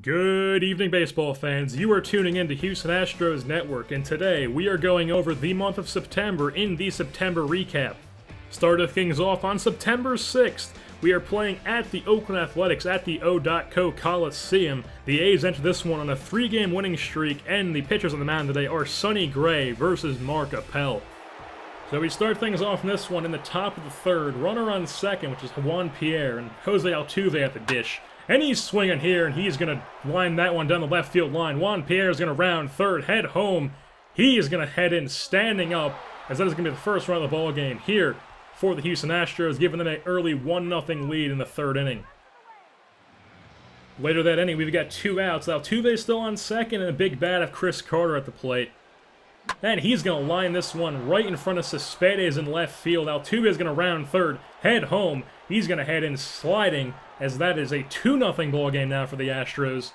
Good evening, baseball fans. You are tuning in to Houston Astros Network, and today we are going over the month of September in the September recap. Starting things off on September 6th, we are playing at the Oakland Athletics at the O.Co Coliseum. The A's enter this one on a 3-game winning streak, and the pitchers on the mound today are Sonny Gray versus Mark Appel. So we start things off in this one in the top of the third. Runner on second, which is Juan Pierre, and Jose Altuve at the dish. And he's swinging here, and he's going to line that one down the left field line. Juan Pierre is going to round third, head home. He is going to head in standing up, as that is going to be the first run of the ball game here for the Houston Astros, giving them an early 1-0 lead in the third inning. Later that inning, we've got 2 outs. Altuve still on second, and a big bat of Chris Carter at the plate. And he's going to line this one right in front of Cespedes in left field. Altuve is going to round third, head home. He's going to head in sliding, as that is a 2-0 ball game now for the Astros.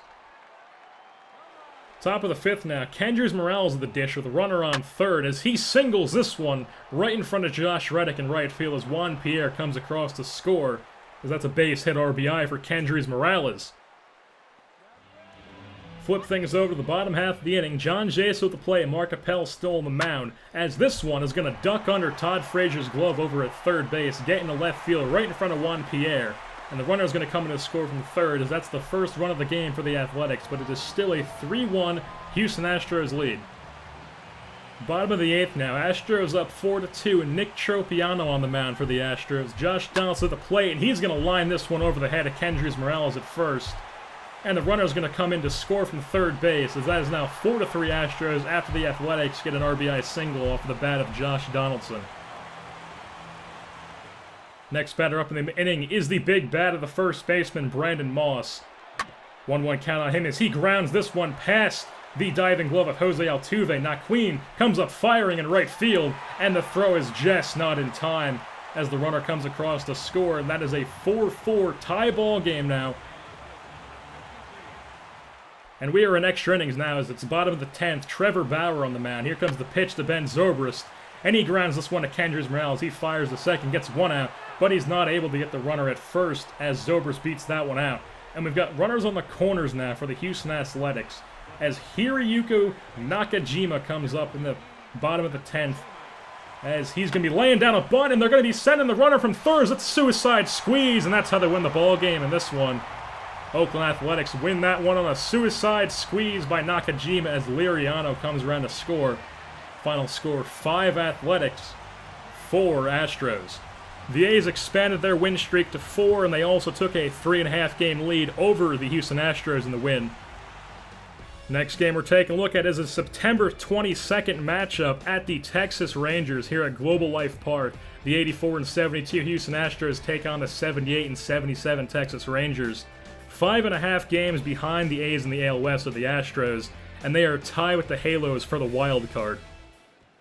Top of the fifth now, Kendrys Morales at the dish with a runner on third as he singles this one right in front of Josh Reddick in right field as Juan Pierre comes across to score, as that's a base hit RBI for Kendrys Morales. Flip things over to the bottom half of the inning. John Jace with the play and Mark Appel still on the mound, as this one is going to duck under Todd Frazier's glove over at third base, getting to left field right in front of Juan Pierre. And the runner is going to come in to score from third, as that's the first run of the game for the Athletics, but it is still a 3-1 Houston Astros lead. Bottom of the eighth now, Astros up 4-2, and Nick Tropiano on the mound for the Astros. Josh Donaldson at the plate, and he's going to line this one over the head of Kendrys Morales at first. And the runner is going to come in to score from third base, as that is now 4-3 Astros after the Athletics get an RBI single off the bat of Josh Donaldson. Next batter up in the inning is the big bat of the first baseman, Brandon Moss. 1-1 count on him as he grounds this one past the diving glove of Jose Altuve. Naquin comes up firing in right field, and the throw is just not in time as the runner comes across to score, and that is a 4-4 tie ball game now. And we are in extra innings now as it's bottom of the 10th. Trevor Bauer on the mound. Here comes the pitch to Ben Zobrist. And he grounds this one to Kendrys Morales. He fires the second, gets one out, but he's not able to get the runner at first as Zobrist beats that one out. And we've got runners on the corners now for the Houston Athletics as Hiroyuki Nakajima comes up in the bottom of the 10th as he's going to be laying down a bunt, and they're going to be sending the runner from third. It's a suicide squeeze, and that's how they win the ball game in this one. Oakland Athletics win that one on a suicide squeeze by Nakajima as Liriano comes around to score. Final score, 5 Athletics, 4 Astros. The A's expanded their win streak to 4, and they also took a 3.5-game lead over the Houston Astros in the win. Next game we're taking a look at is a September 22nd matchup at the Texas Rangers here at Global Life Park. The 84-72 Houston Astros take on the 78-77 Texas Rangers. 5.5 games behind the A's in the AL West of the Astros, and they are tied with the Halos for the wild card.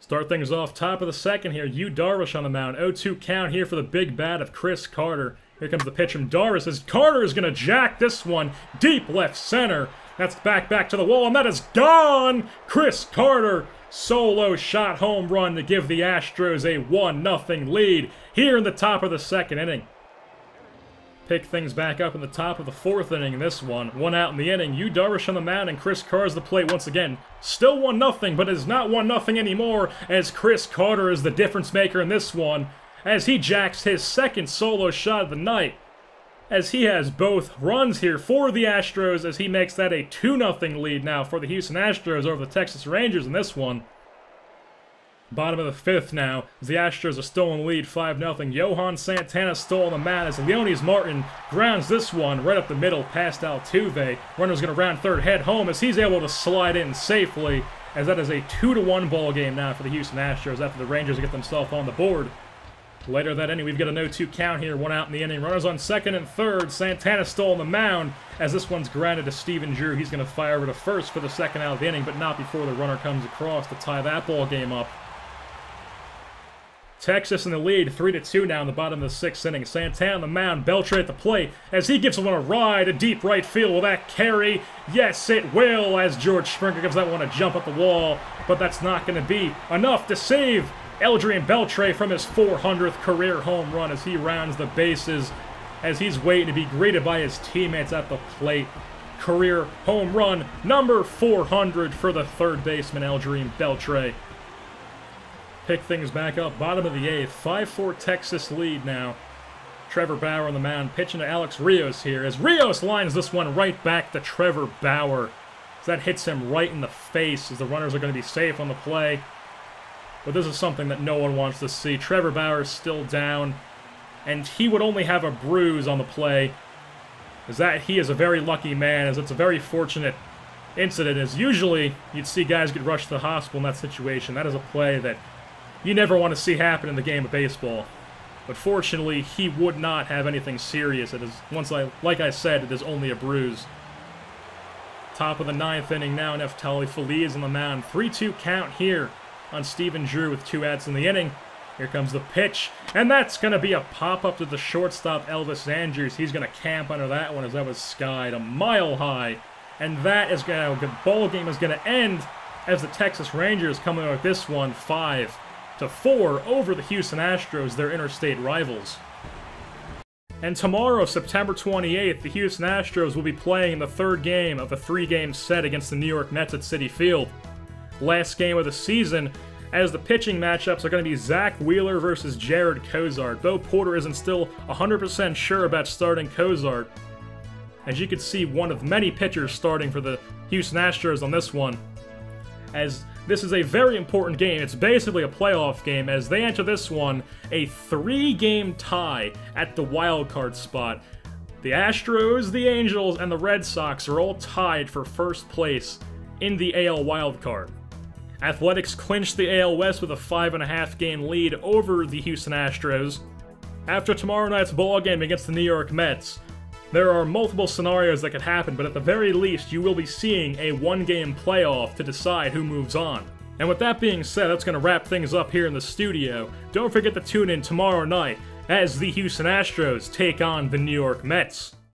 Start things off top of the second here. Yu Darvish on the mound. 0-2 count here for the big bat of Chris Carter. Here comes the pitch from Darvish as Carter is going to jack this one deep left center. That's back to the wall, and that is gone! Chris Carter, solo shot home run to give the Astros a 1-0 lead here in the top of the second inning. Pick things back up in the top of the fourth inning in this one. 1 out in the inning. Yu Darvish on the mound and Chris Carter's the plate once again. Still 1-0, but it's not 1-0 anymore as Chris Carter is the difference maker in this one as he jacks his second solo shot of the night. As he has both runs here for the Astros as he makes that a 2-0 lead now for the Houston Astros over the Texas Rangers in this one. Bottom of the fifth now, as the Astros are still in the lead, 5-0. Johan Santana still on the mound as Leonys Martin grounds this one right up the middle past Altuve. Runner's going to round third, head home as he's able to slide in safely, as that is a 2-1 ball game now for the Houston Astros after the Rangers get themselves on the board. Later that inning, we've got a 0-2 count here, 1 out in the inning. Runners on second and third. Santana still on the mound as this one's grounded to Steven Drew. He's going to fire over to first for the second out of the inning, but not before the runner comes across to tie that ball game up. Texas in the lead, 3-2 now in the bottom of the sixth inning. Santana on the mound, Beltre at the plate as he gives one a ride to deep right field. Will that carry? Yes, it will as George Springer gives that one a jump up the wall, but that's not going to be enough to save Eldrian Beltre from his 400th career home run as he rounds the bases as he's waiting to be greeted by his teammates at the plate. career home run, number 400 for the third baseman, Eldream Beltre. Pick things back up, bottom of the 8th, 5-4 Texas lead now. Trevor Bauer on the mound, pitching to Alex Rios here, as Rios lines this one right back to Trevor Bauer. As that hits him right in the face, as the runners are going to be safe on the play. But this is something that no one wants to see. Trevor Bauer is still down, and he would only have a bruise on the play. As that he is a very lucky man, as it's a very fortunate incident, as usually you'd see guys get rushed to the hospital in that situation. That is a play that you never want to see happen in the game of baseball. But fortunately, he would not have anything serious. It is, like I said, it is only a bruise. Top of the 9th inning now, Neftali Feliz on the mound. 3-2 count here on Stephen Drew with 2 outs in the inning. Here comes the pitch, and that's going to be a pop-up to the shortstop, Elvis Andrews. He's going to camp under that one as that was skied a mile high. And that is going to, the ball game is going to end as the Texas Rangers come in with this one 5-4 over the Houston Astros, their interstate rivals. And tomorrow, September 28th, the Houston Astros will be playing in the 3rd game of a 3-game set against the New York Mets at Citi Field. Last game of the season, as the pitching matchups are going to be Zach Wheeler versus Jared Cozart. Bo Porter isn't still 100% sure about starting Cozart. As you can see, one of many pitchers starting for the Houston Astros on this one. As this is a very important game. It's basically a playoff game as they enter this one a 3-game tie at the wild card spot. The Astros, the Angels, and the Red Sox are all tied for first place in the AL wild card. Athletics clinched the AL West with a 5.5-game lead over the Houston Astros. After tomorrow night's ball game against the New York Mets, there are multiple scenarios that could happen, but at the very least, you will be seeing a 1-game playoff to decide who moves on. And with that being said, that's going to wrap things up here in the studio. Don't forget to tune in tomorrow night as the Houston Astros take on the New York Mets.